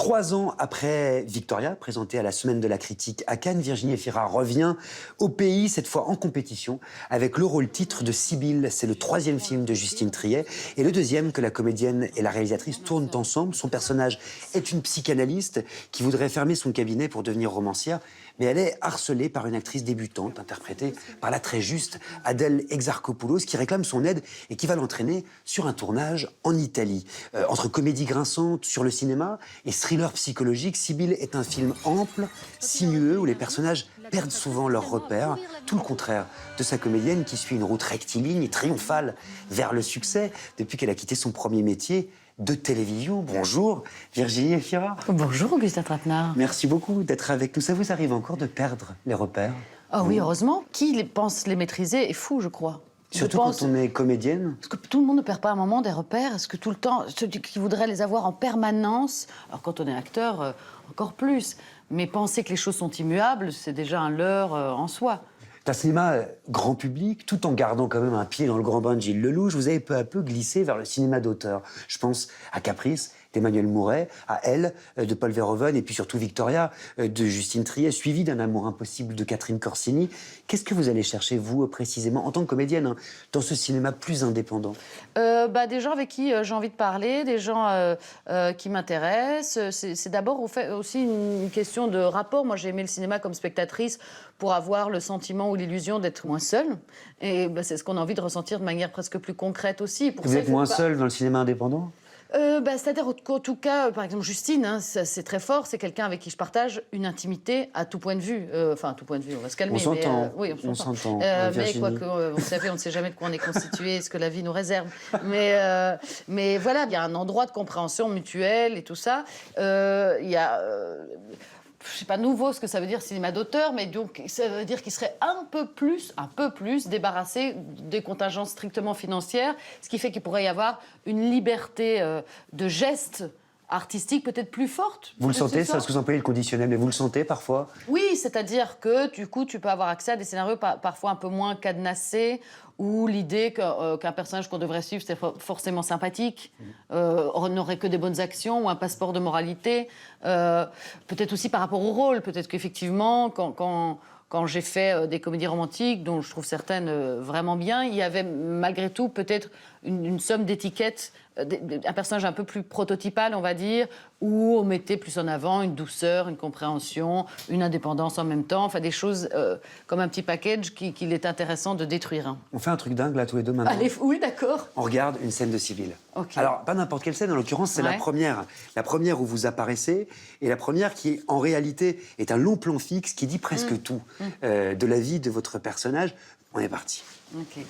3 ans après Victoria, présentée à la Semaine de la Critique à Cannes, Virginie Efira revient au pays, cette fois en compétition, avec le rôle titre de Sibylle. C'est le 3e film de Justine Triet et le 2e que la comédienne et la réalisatrice tournent ensemble. Son personnage est une psychanalyste qui voudrait fermer son cabinet pour devenir romancière, mais elle est harcelée par une actrice débutante, interprétée par la très juste Adèle Exarchopoulos, qui réclame son aide et qui va l'entraîner sur un tournage en Italie. Entre comédie grinçante sur le cinéma et thriller psychologique, Sibylle est un film ample, sinueux, où les personnages perdent souvent leurs repères, tout le contraire de sa comédienne qui suit une route rectiligne et triomphale vers le succès depuis qu'elle a quitté son premier métier de télévision. Bonjour, Virginie Efira. Bonjour, Augustin Trapenard. Merci beaucoup d'être avec nous. Ça vous arrive encore de perdre les repères? Ah oui, heureusement. Qui pense les maîtriser est fou, je crois. Surtout quand on est comédienne. Parce que tout le monde ne perd pas un moment des repères. Est-ce que tout le temps, ceux qui voudraient les avoir en permanence, alors quand on est acteur, encore plus. Mais penser que les choses sont immuables, c'est déjà un leurre en soi. C'est un cinéma grand public, tout en gardant quand même un pied dans le grand bain de Gilles Lelouch. Vous avez peu à peu glissé vers le cinéma d'auteur. Je pense à Caprice d'Emmanuel Mouret, à Elle de Paul Verhoeven, et puis surtout Victoria de Justine Triet, suivi d'Un amour impossible de Catherine Corsini. Qu'est-ce que vous allez chercher, vous, précisément, en tant que comédienne, hein, dans ce cinéma plus indépendant? Des gens avec qui j'ai envie de parler, des gens qui m'intéressent. C'est d'abord aussi une question de rapport. Moi, j'ai aimé le cinéma comme spectatrice pour avoir le sentiment ou l'illusion d'être moins seule. Et c'est ce qu'on a envie de ressentir de manière presque plus concrète aussi. Pour vous êtes moins seule dans le cinéma indépendant? C'est-à-dire, en tout cas, par exemple, Justine, hein, c'est très fort, c'est quelqu'un avec qui je partage une intimité à tout point de vue. Enfin, à tout point de vue, on va se calmer. On s'entend. Oui, on s'entend. Mais quoique, vous savez, on ne sait jamais de quoi on est constitué, ce que la vie nous réserve. Mais voilà, il y a un endroit de compréhension mutuelle et tout ça. Il y a... je sais pas nouveau ce que ça veut dire cinéma d'auteur, mais donc ça veut dire qu'il serait un peu plus débarrassé des contingences strictement financières, ce qui fait qu'il pourrait y avoir une liberté de geste artistique peut-être plus forte. Vous le sentez, ça, parce que vous employez le conditionnel, mais vous le sentez parfois? Oui, c'est-à-dire que du coup, tu peux avoir accès à des scénarios parfois un peu moins cadenassés, où l'idée qu'un personnage qu'on devrait suivre, c'est forcément sympathique, n'aurait que des bonnes actions ou un passeport de moralité. Peut-être aussi par rapport au rôle. Peut-être qu'effectivement, quand j'ai fait des comédies romantiques, dont je trouve certaines vraiment bien, il y avait malgré tout peut-être une somme d'étiquettes, un personnage un peu plus prototypal, on va dire, où on mettait plus en avant une douceur, une compréhension, une indépendance en même temps, enfin des choses comme un petit package qu'il est intéressant de détruire. On fait un truc dingue là tous les deux maintenant. Allez, oui, d'accord. On regarde une scène de Sibylle. Okay. Alors, pas n'importe quelle scène, en l'occurrence, c'est la première. La première où vous apparaissez, et la première qui, en réalité, est un long plan fixe qui dit presque tout de la vie de votre personnage. On est parti. Ok.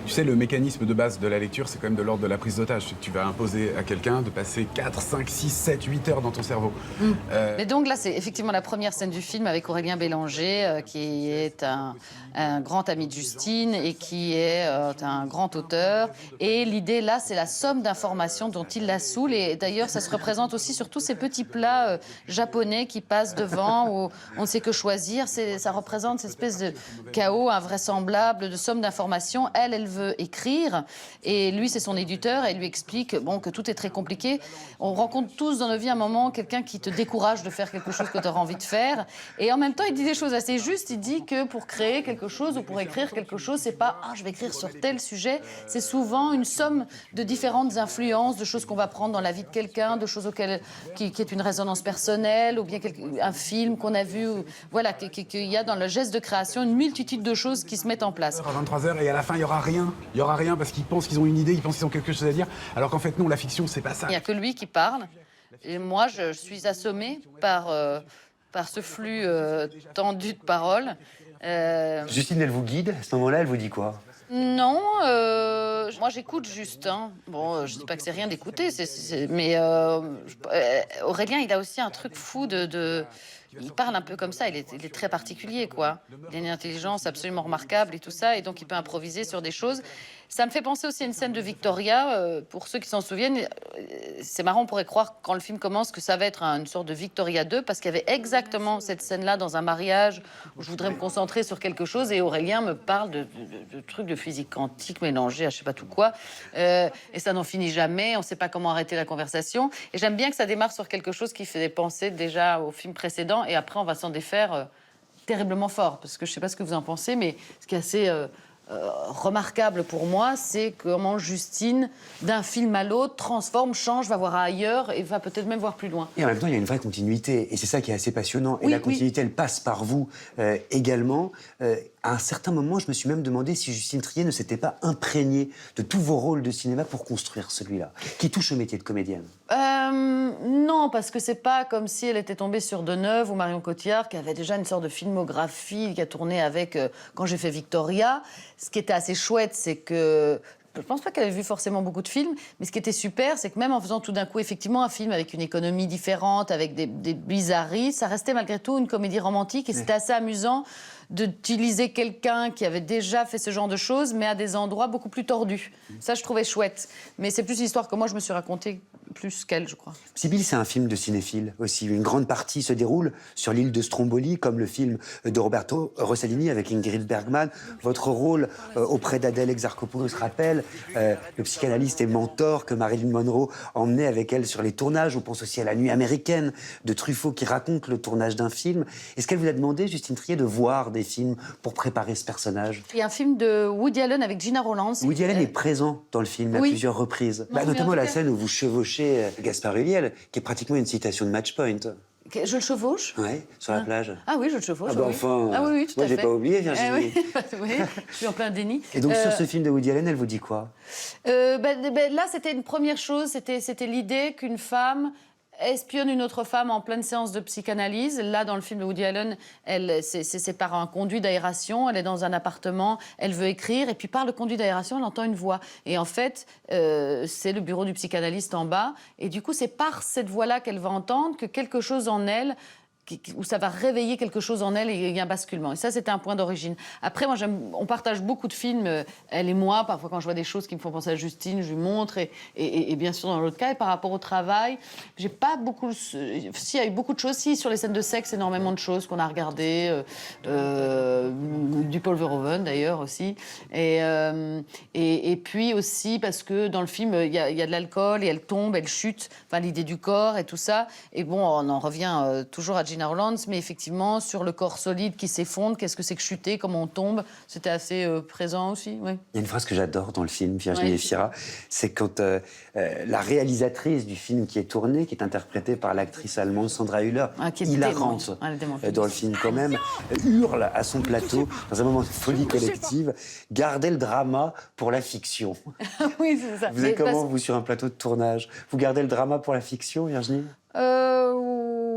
Tu sais, le mécanisme de base de la lecture, c'est quand même de l'ordre de la prise d'otage. Tu vas imposer à quelqu'un de passer 4, 5, 6, 7, 8 heures dans ton cerveau. Mais donc là, c'est effectivement la première scène du film avec Aurélien Bélanger, qui est un grand ami de Justine et qui est un grand auteur. Et l'idée, là, c'est la somme d'informations dont il la saoule. Et d'ailleurs, ça se représente aussi sur tous ces petits plats japonais qui passent devant, où on ne sait que choisir. Ça représente cette espèce de chaos invraisemblable, de somme d'informations. Elle veut écrire, et lui, c'est son éditeur, et il lui explique que tout est très compliqué. On rencontre tous dans nos vies un moment quelqu'un qui te décourage de faire quelque chose que tu auras envie de faire, et en même temps, il dit des choses assez justes. Il dit que pour créer quelque chose ou pour écrire quelque chose, c'est pas « je vais écrire sur tel sujet », c'est souvent une somme de différentes influences, de choses qu'on va prendre dans la vie de quelqu'un, de choses qui est une résonance personnelle, ou bien un film qu'on a vu, voilà, qu'il y a dans le geste de création une multitude de choses qui se mettent en place. À 23h, et à la fin, il y aura rien parce qu'ils pensent qu'ils ont une idée, ils pensent qu'ils ont quelque chose à dire, alors qu'en fait non, la fiction c'est pas ça. Il n'y a que lui qui parle, et moi je suis assommée par ce flux tendu de paroles. Justine, elle vous guide, à ce moment-là, elle vous dit quoi? Non, moi j'écoute juste. Bon, je dis pas que c'est rien d'écouter, mais Aurélien, il a aussi un truc fou il parle un peu comme ça, il est très particulier, quoi. Il a une intelligence absolument remarquable et tout ça, et donc il peut improviser sur des choses. Ça me fait penser aussi à une scène de Victoria, pour ceux qui s'en souviennent. C'est marrant, on pourrait croire quand le film commence que ça va être une sorte de Victoria 2, parce qu'il y avait exactement cette scène-là dans un mariage où je voudrais me concentrer sur quelque chose, et Aurélien me parle de trucs de physique quantique mélangés à je sais pas tout quoi, et ça n'en finit jamais, on ne sait pas comment arrêter la conversation. Et j'aime bien que ça démarre sur quelque chose qui fait penser déjà au film précédent, et après on va s'en défaire terriblement fort, parce que je ne sais pas ce que vous en pensez, mais ce qui est assez remarquable pour moi, c'est comment Justine, d'un film à l'autre, transforme, change, va voir ailleurs et va peut-être même voir plus loin. Et en même temps, il y a une vraie continuité, et c'est ça qui est assez passionnant. Et Oui, la continuité, elle passe par vous également. À un certain moment, je me suis même demandé si Justine Triet ne s'était pas imprégnée de tous vos rôles de cinéma pour construire celui-là, qui touche au métier de comédienne. Non, parce que c'est pas comme si elle était tombée sur Deneuve ou Marion Cotillard, qui avait déjà une sorte de filmographie, qui a tourné avec quand j'ai fait Victoria. Ce qui était assez chouette, c'est que je pense pas qu'elle avait vu forcément beaucoup de films, mais ce qui était super, c'est que même en faisant tout d'un coup effectivement un film avec une économie différente, avec des bizarreries, ça restait malgré tout une comédie romantique, et c'était assez amusant d'utiliser quelqu'un qui avait déjà fait ce genre de choses, mais à des endroits beaucoup plus tordus. Ça, je trouvais chouette. Mais c'est plus l'histoire que moi, je me suis racontée plus qu'elle, je crois. Sibylle, c'est un film de cinéphile aussi. Une grande partie se déroule sur l'île de Stromboli, comme le film de Roberto Rossellini avec Ingrid Bergman. Votre rôle auprès d'Adèle Exarchopoulos rappelle le psychanalyste et mentor que Marilyn Monroe emmenait avec elle sur les tournages. On pense aussi à La Nuit américaine de Truffaut qui raconte le tournage d'un film. Est-ce qu'elle vous a demandé, Justine Triet, de voir des films pour préparer ce personnage? Il y a un film de Woody Allen avec Gina Roland. Woody Allen est présent dans le film à plusieurs reprises. Non, notamment la cas... scène où vous chevauchez Gaspard Ulliel, qui est pratiquement une citation de Matchpoint. Je le chevauche? Oui, sur la plage. Ah oui, je le chevauche. Ah bah enfin, ah oui, tout moi à fait. j'ai pas oublié, Virginie. Oui, je suis en plein déni. Et donc sur ce film de Woody Allen, elle vous dit quoi? Là, c'était une première chose, c'était l'idée qu'une femme espionne une autre femme en pleine séance de psychanalyse. Là, dans le film de Woody Allen, c'est par un conduit d'aération. Elle est dans un appartement, elle veut écrire, et puis par le conduit d'aération, elle entend une voix. Et en fait, c'est le bureau du psychanalyste en bas. Et du coup, c'est par cette voix-là qu'elle va entendre que quelque chose en elle, où ça va réveiller quelque chose en elle, et il y a un basculement. Et ça, c'était un point d'origine. Après, moi, on partage beaucoup de films, elle et moi. Parfois, quand je vois des choses qui me font penser à Justine, je lui montre. Et bien sûr, dans l'autre cas, et par rapport au travail, j'ai pas beaucoup... Si, il y a eu beaucoup de choses. Si, sur les scènes de sexe, énormément de choses qu'on a regardées. Du Paul Verhoeven, d'ailleurs, aussi. Et puis aussi, parce que dans le film, il y a de l'alcool, et elle tombe, elle chute. Enfin, l'idée du corps et tout ça. Et bon, on en revient toujours à Gina Roland, mais effectivement, sur le corps solide qui s'effondre, qu'est-ce que c'est que chuter, comment on tombe, c'était assez présent aussi, oui. Il y a une phrase que j'adore dans le film, Virginie Efira, c'est quand la réalisatrice du film qui est tourné, qui est interprétée par l'actrice allemande Sandra Hüller, hilarante dans le film quand même, hurle à son plateau, dans un moment de folie collective, gardez le drama pour la fiction. Oui, c'est ça. Vous êtes comment, vous, sur un plateau de tournage? Vous gardez le drama pour la fiction, Virginie?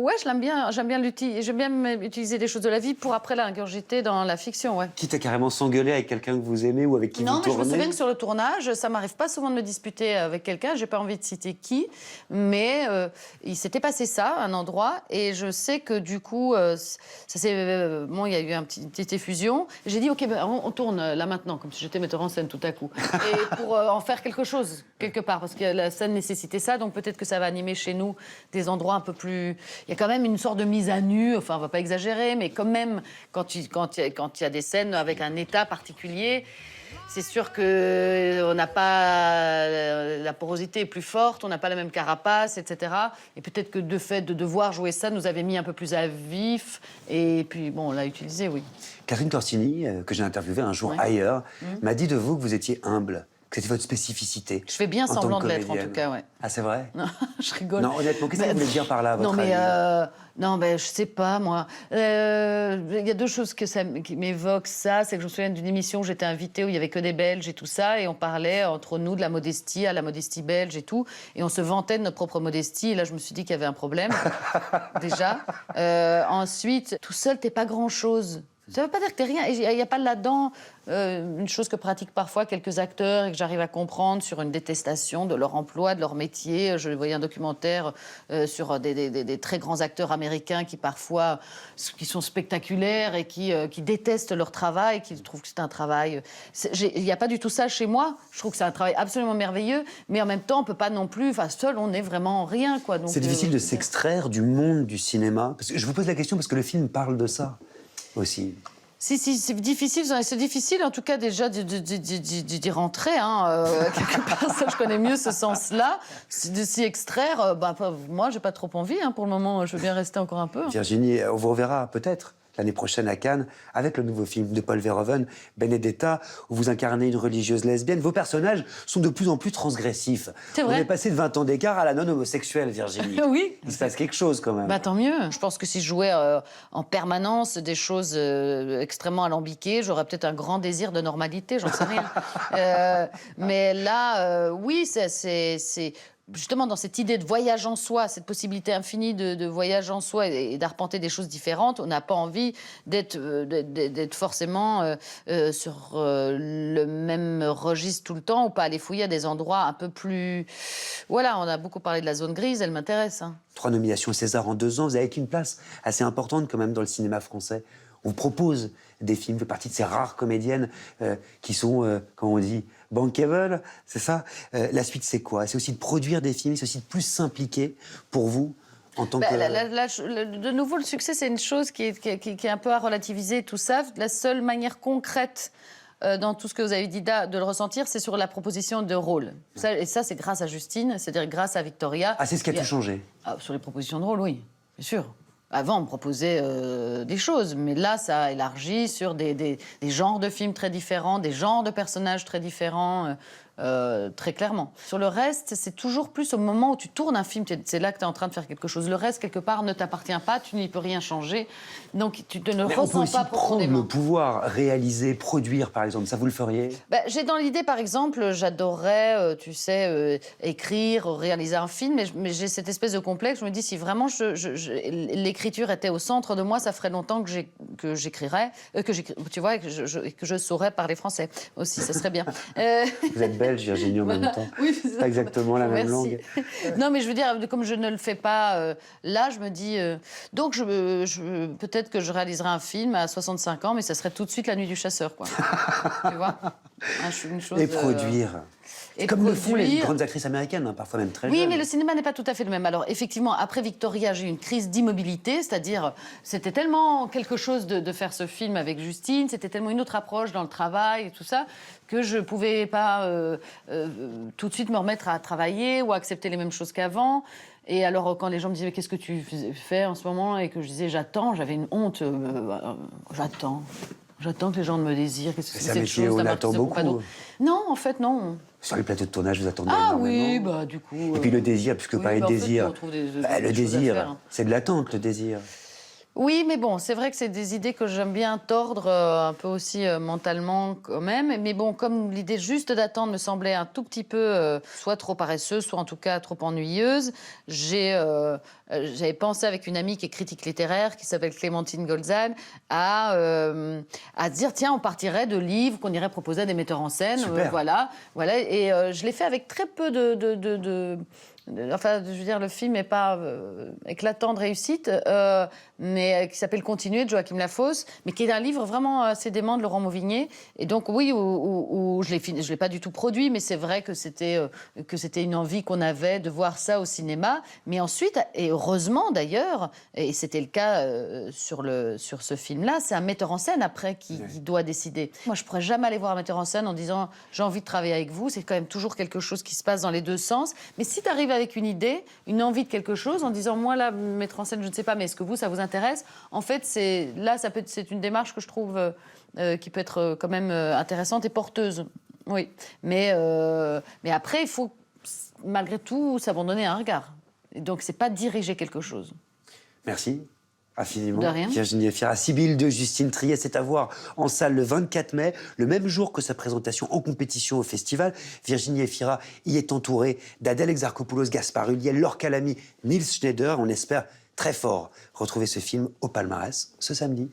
Ouais, j'aime bien l'utiliser. J'aime bien utiliser des choses de la vie pour après l'ingurgiter dans la fiction, ouais. Quitte à carrément s'engueuler avec quelqu'un que vous aimez ou avec qui vous tournez. Non, mais je me souviens que sur le tournage, ça m'arrive pas souvent de me disputer avec quelqu'un. J'ai pas envie de citer qui, mais il s'était passé ça à un endroit, et je sais que du coup, ça s'est, bon, il y a eu une petite effusion. J'ai dit ok, ben, on tourne là maintenant, comme si j'étais metteur en scène tout à coup, et pour en faire quelque chose quelque part, parce que la scène nécessitait ça, donc peut-être que ça va animer chez nous des endroits un peu plus. Il y a quand même une sorte de mise à nu, enfin on va pas exagérer, mais quand même quand il y a des scènes avec un état particulier, c'est sûr que on n'a pas la porosité est plus forte, on n'a pas la même carapace, etc. Et peut-être que de fait de devoir jouer ça nous avait mis un peu plus à vif, et puis bon on l'a utilisé, oui. Catherine Corsini, que j'ai interviewée un jour ailleurs, m'a dit de vous que vous étiez humble. Que c'était votre spécificité. Je fais bien semblant de l'être, en tout cas, ouais. Ah, c'est vrai? Non, je rigole. Non, honnêtement, qu'est-ce que vous voulez dire par là, à votre avis? Non, je sais pas, moi. Il y a deux choses qui m'évoquent ça. C'est que je me souviens d'une émission où j'étais invitée, où il y avait que des Belges et tout ça, et on parlait entre nous de la modestie à la modestie belge et tout, et on se vantait de notre propre modestie, et là, je me suis dit qu'il y avait un problème, déjà. Ensuite, tout seul, t'es pas grand-chose. Ça ne veut pas dire que t'es rien. Il n'y a pas là-dedans une chose que pratiquent parfois quelques acteurs et que j'arrive à comprendre sur une détestation de leur emploi, de leur métier. Je voyais un documentaire sur des très grands acteurs américains qui parfois qui sont spectaculaires et qui détestent leur travail, qui trouvent que c'est un travail... Il n'y a pas du tout ça chez moi. Je trouve que c'est un travail absolument merveilleux, mais en même temps, on ne peut pas non plus... Enfin, seul, on n'est vraiment rien, quoi. Donc, c'est difficile de s'extraire du monde du cinéma. Parce que je vous pose la question parce que le film parle de ça aussi. Si, c'est difficile. C'est difficile, en tout cas, déjà, d'y rentrer. Hein, quelque part, ça, je connais mieux ce sens-là. De s'y extraire, moi, j'ai pas trop envie. Hein, pour le moment, je veux bien rester encore un peu. Virginie, on vous reverra peut-être l'année prochaine à Cannes avec le nouveau film de Paul Verhoeven, Benedetta, où vous incarnez une religieuse lesbienne. Vos personnages sont de plus en plus transgressifs. C'est vrai. On est passé de 20 ans d'écart à la non-homosexuelle, Virginie. Oui. Il se passe quelque chose, quand même. Tant mieux. Je pense que si je jouais en permanence des choses extrêmement alambiquées, j'aurais peut-être un grand désir de normalité, j'en sais rien. Mais là, oui, c'est... Justement, dans cette idée de voyage en soi, cette possibilité infinie de voyage en soi et d'arpenter des choses différentes, on n'a pas envie d'être forcément sur le même registre tout le temps ou pas aller fouiller à des endroits un peu plus... Voilà, on a beaucoup parlé de la zone grise, elle m'intéresse. Hein. 3 nominations César en 2 ans, vous avez une place assez importante quand même dans le cinéma français. On propose des films, vous faites partie de ces rares comédiennes qui sont, comment on dit, bankable, c'est ça. La suite, c'est quoi? C'est aussi de produire des films, c'est aussi de plus s'impliquer pour vous en tant que... De nouveau, le succès, c'est une chose qui est un peu à relativiser tout ça. La seule manière concrète dans tout ce que vous avez dit de le ressentir, c'est sur la proposition de rôle. Et ça, c'est grâce à Justine, c'est-à-dire grâce à Victoria. Ah, c'est ce qui a tout changé. Sur les propositions de rôle, oui, bien sûr. Avant, on me proposait des choses, mais là, ça a élargi sur des genres de films très différents, des genres de personnages très différents, très clairement. Sur le reste, c'est toujours plus au moment où tu tournes un film, c'est là que tu es en train de faire quelque chose. Le reste, quelque part, ne t'appartient pas, tu n'y peux rien changer, donc tu ne Mais ressens on peut aussi pas prendre profondément. le pouvoir, réaliser, produire, par exemple. Ça, vous le feriez? J'ai dans l'idée, par exemple, j'adorerais, tu sais, écrire, réaliser un film, mais j'ai cette espèce de complexe. Je me dis, si vraiment l'écriture était au centre de moi, ça ferait longtemps que j'écrirais, tu vois, et que je saurais parler français aussi, ça serait bien. Vous êtes belge, Virginie, en même temps. Oui, c'est pas exactement la même langue. Non, mais je veux dire, comme je ne le fais pas là, je me dis... donc, peut-être que je réaliserai un film à 65 ans, mais ça serait tout de suite La Nuit du Chasseur, quoi. Tu vois une chose, Et produire. Et comme le font les produire. grandes actrices américaines, hein, parfois même très Oui, jeunes. mais le cinéma n'est pas tout à fait le même. Alors, effectivement, après Victoria, j'ai eu une crise d'immobilité, c'est-à-dire, c'était tellement quelque chose de faire ce film avec Justine, c'était tellement une autre approche dans le travail et tout ça, que je ne pouvais pas tout de suite me remettre à travailler ou à accepter les mêmes choses qu'avant. Et alors, quand les gens me disaient « Qu'est-ce que tu fais en ce moment ?» et que je disais « J'attends », j'avais une honte. J'attends que les gens me désirent. Qu'est-ce que c'est cette chose? On attend beaucoup. Non, en fait, non. Sur les plateaux de tournage, vous attendez Ah énormément. oui, du coup... Et puis le désir, puisque parler de désir... on trouve des le choses à désir, faire. c'est de l'attente, le désir. Oui, mais bon, c'est vrai que c'est des idées que j'aime bien tordre un peu aussi mentalement quand même. Mais bon, comme l'idée juste d'attendre me semblait un tout petit peu soit trop paresseuse, soit en tout cas trop ennuyeuse, j'avais pensé avec une amie qui est critique littéraire, qui s'appelle Clémentine Golzan, à dire, tiens, on partirait de livres qu'on irait proposer à des metteurs en scène. Voilà. Et je l'ai fait avec très peu enfin, je veux dire, le film n'est pas éclatant de réussite, mais qui s'appelle Continuer de Joachim Lafosse, mais qui est un livre vraiment assez dément de Laurent Mauvigné. Et donc, oui, où je ne l'ai pas du tout produit, mais c'est vrai que c'était une envie qu'on avait de voir ça au cinéma. Mais ensuite, et heureusement d'ailleurs, et c'était le cas sur ce film-là, c'est un metteur en scène après qui doit décider. Moi, je ne pourrais jamais aller voir un metteur en scène en disant « j'ai envie de travailler avec vous ». C'est quand même toujours quelque chose qui se passe dans les deux sens. Mais si tu arrives avec une idée, une envie de quelque chose, en disant « moi, là, mettre en scène, je ne sais pas, mais est-ce que vous, ça vous intéresse ?» En fait, c'est une démarche que je trouve qui peut être quand même intéressante et porteuse. Oui. Mais après, il faut, malgré tout, s'abandonner à un regard. Et donc, c'est pas diriger quelque chose. Merci. Infiniment. De rien. Virginie Efira. Sibylle de Justine Triet, c'est à voir en salle le 24 mai, le même jour que sa présentation en compétition au festival. Virginie Efira y est entourée d'Adèle Exarchopoulos, Gaspard Ulliel, Laure Calamy, Nils Schneider. On espère très fort retrouver ce film au palmarès ce samedi.